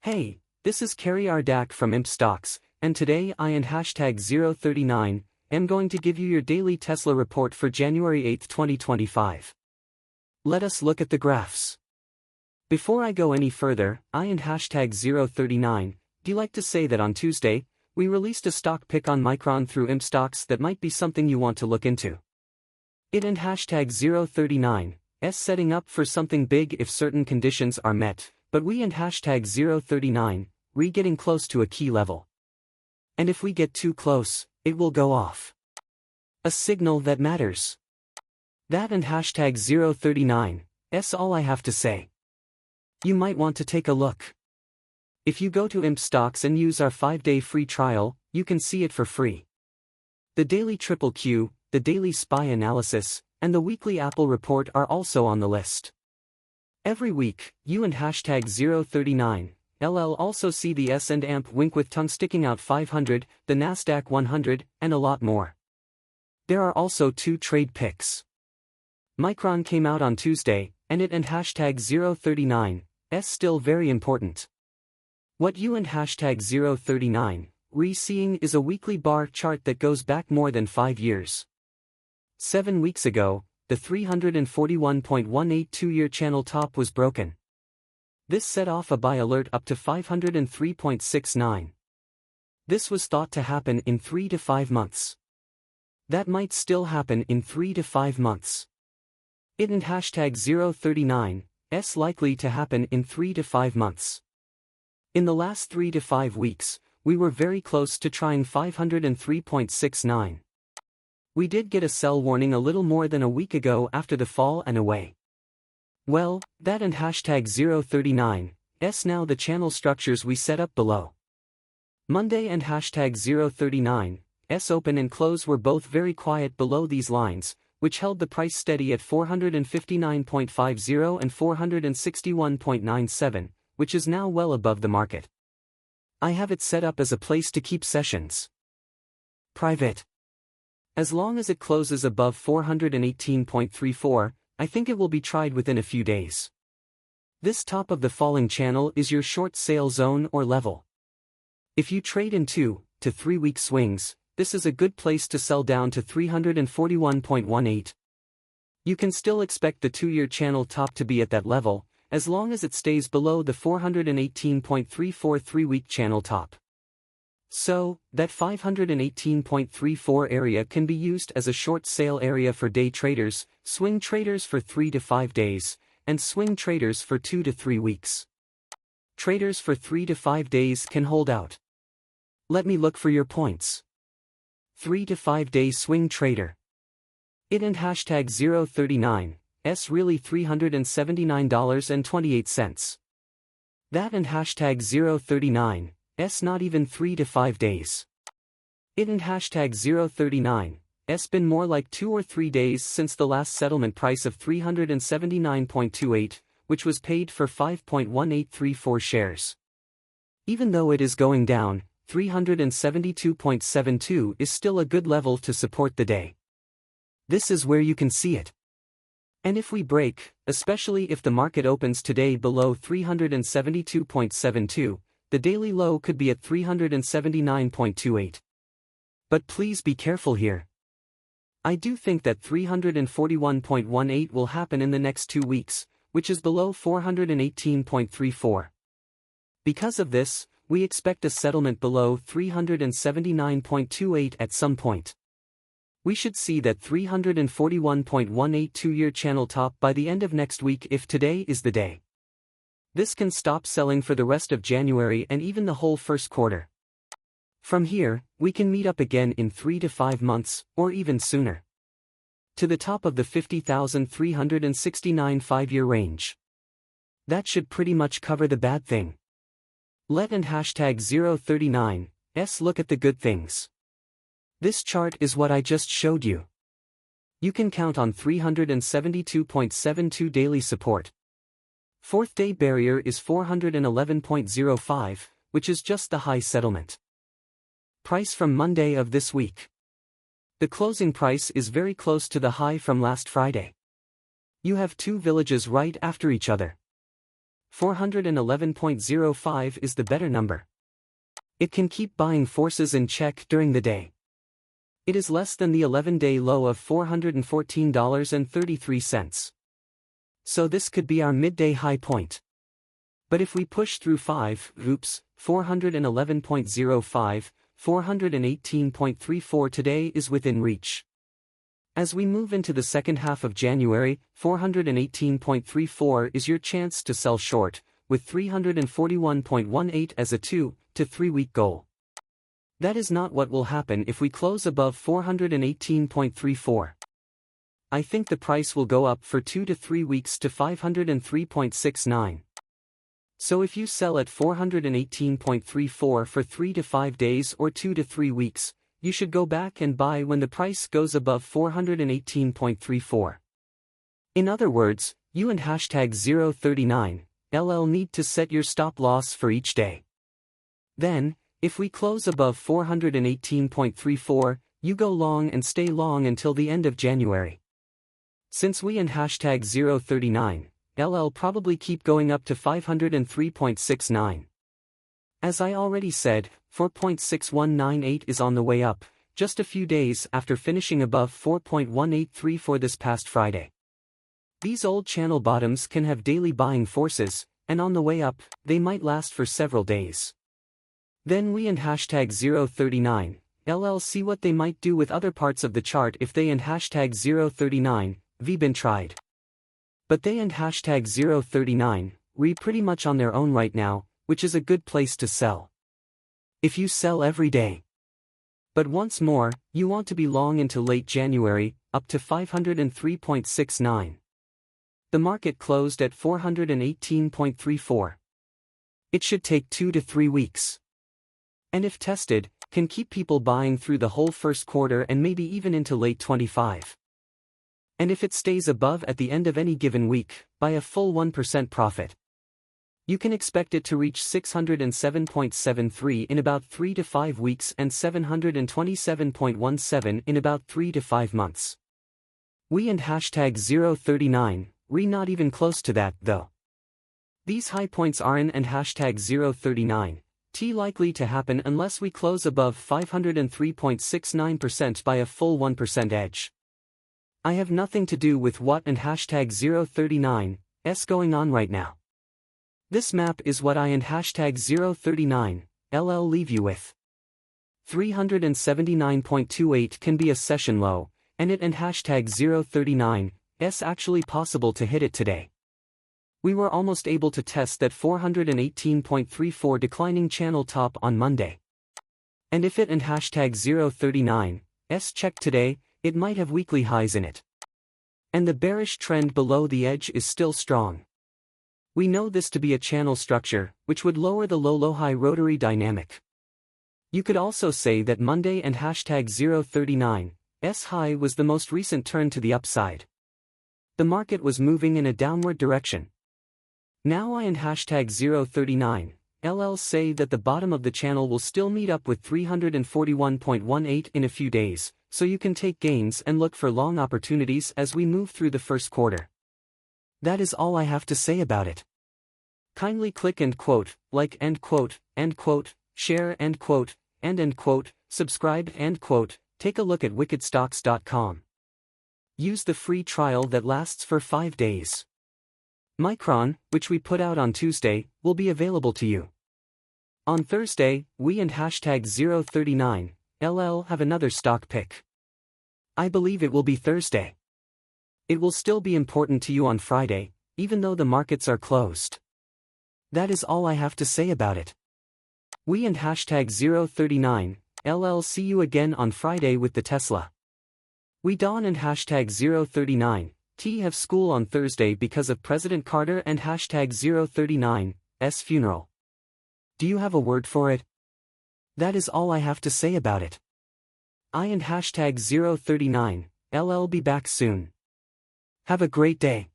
Hey, this is Kerry Ardak from Imp Stocks, and today I and hashtag 039 am going to give you your daily Tesla report for January 8, 2025. Let us look at the graphs. Before I go any further, I and hashtag 039 do like to say that on Tuesday, we released a stock pick on Micron through Imp Stocks that might be something you want to look into. It and hashtag 039 is setting up for something big if certain conditions are met, but we and hashtag 039 getting close to a key level. And if we get too close, it will go off. A signal that matters. That and hashtag 039 is all I have to say. You might want to take a look. If you go to Imp Stocks and use our 5-day free trial, you can see it for free. The daily Triple Q, the daily SPY analysis, and the weekly Apple report are also on the list. Every week, you and hashtag 039 LL also see the S&P wink with tongue sticking out 500, the Nasdaq 100, and a lot more. There are also 2 trade picks. Micron came out on Tuesday, and it and hashtag 039 is still very important. What you and hashtag 039 seeing is a weekly bar chart that goes back more than 5 years. 7 weeks ago, the 341.18 2-year channel top was broken. This set off a buy alert up to 503.69. This was thought to happen in 3 to 5 months. That might still happen in 3 to 5 months. It and hashtag 039 is likely to happen in 3 to 5 months. In the last 3 to 5 weeks, we were very close to trying 503.69. We did get a sell warning a little more than a week ago after the fall and away. Well, that and hashtag 039 is now the channel structures we set up below. Monday and hashtag 039 open and close were both very quiet below these lines, which held the price steady at 459.50 and 461.97, which is now well above the market. I have it set up as a place to keep sessions private. As long as it closes above 418.34, I think it will be tried within a few days. This top of the falling channel is your short sale zone or level. If you trade in 2 to 3 week swings, this is a good place to sell down to 341.18. You can still expect the 2-year channel top to be at that level, as long as it stays below the 418.34 3-week channel top. So, that 518.34 area can be used as a short sale area for day traders, swing traders for 3 to 5 days, and swing traders for 2 to 3 weeks. Traders for 3 to 5 days can hold out. Let me look for your points. 3 to 5 day swing trader. It and hashtag 039 is really $379.28. That and hashtag 039 is not even 3 to 5 days. It and hashtag 039 has been more like 2 or 3 days since the last settlement price of 379.28, which was paid for 5.1834 shares. Even though it is going down, 372.72 is still a good level to support the day. This is where you can see it. And if we break, especially if the market opens today below 372.72, the daily low could be at 379.28. But please be careful here. I do think that 341.18 will happen in the next 2 weeks, which is below 418.34. Because of this, we expect a settlement below 379.28 at some point. We should see that 341.18 2-year channel top by the end of next week if today is the day. This can stop selling for the rest of January and even the whole first quarter. From here, we can meet up again in 3 to 5 months, or even sooner. To the top of the 50,369 5-year range. That should pretty much cover the bad thing. Let and hashtag 039 look at the good things. This chart is what I just showed you. You can count on 372.72 daily support. 4th day barrier is 411.05, which is just the high settlement price from Monday of this week. The closing price is very close to the high from last Friday. You have 2 villages right after each other. 411.05 is the better number. It can keep buying forces in check during the day. It is less than the 11-day low of $414.33. So this could be our midday high point. But if we push through 411.05, 418.34 today is within reach. As we move into the second half of January, 418.34 is your chance to sell short, with 341.18 as a 2 to 3 week goal. That is not what will happen if we close above 418.34. I think the price will go up for 2 to 3 weeks to 503.69. So if you sell at 418.34 for 3 to 5 days or 2 to 3 weeks, you should go back and buy when the price goes above 418.34. In other words, you and hashtag 039 LL need to set your stop loss for each day. Then, if we close above 418.34, you go long and stay long until the end of January. Since we and hashtag 039 LL probably keep going up to 503.69. As I already said, 4.6198 is on the way up, just a few days after finishing above 4.183 this past Friday. These old channel bottoms can have daily buying forces, and on the way up, they might last for several days. Then we and hashtag 039 LL see what they might do with other parts of the chart if they and hashtag 039 V been tried. But they and hashtag 039 re pretty much on their own right now, which is a good place to sell. If you sell every day. But once more, you want to be long into late January, up to 503.69. The market closed at 418.34. It should take 2 to 3 weeks. And if tested, can keep people buying through the whole first quarter and maybe even into late 25. And if it stays above at the end of any given week, by a full 1% profit, you can expect it to reach 607.73 in about 3 to 5 weeks and 727.17 in about 3 to 5 months. We and hashtag 039 re not even close to that, though. These high points are in and hashtag 039 T likely to happen unless we close above 503.69% by a full 1% edge. I have nothing to do with what and hashtag 039 S going on right now. This map is what I and hashtag 039 LL leave you with. 379.28 can be a session low, and it and hashtag 039 S actually possible to hit it today. We were almost able to test that 418.34 declining channel top on Monday. And if it and hashtag 039 S check today, it might have weekly highs in it. And the bearish trend below the edge is still strong. We know this to be a channel structure, which would lower the low-low-high rotary dynamic. You could also say that Monday and hashtag 039 S high was the most recent turn to the upside. The market was moving in a downward direction. Now I and hashtag 039 LL say that the bottom of the channel will still meet up with 341.18 in a few days, so you can take gains and look for long opportunities as we move through the first quarter. That is all I have to say about it. Kindly click and quote, like and quote, share and quote, and quote, subscribe and quote, take a look at wickedstocks.com. Use the free trial that lasts for 5 days. Micron, which we put out on Tuesday, will be available to you. On Thursday, we and hashtag 039 LL have another stock pick. I believe it will be Thursday. It will still be important to you on Friday, even though the markets are closed. That is all I have to say about it. We and hashtag 039 LL see you again on Friday with the Tesla. We Dawn and hashtag 039 T have school on Thursday because of President Carter and hashtag 039 S funeral. Do you have a word for it? That is all I have to say about it. I and hashtag 039 LL be back soon. Have a great day.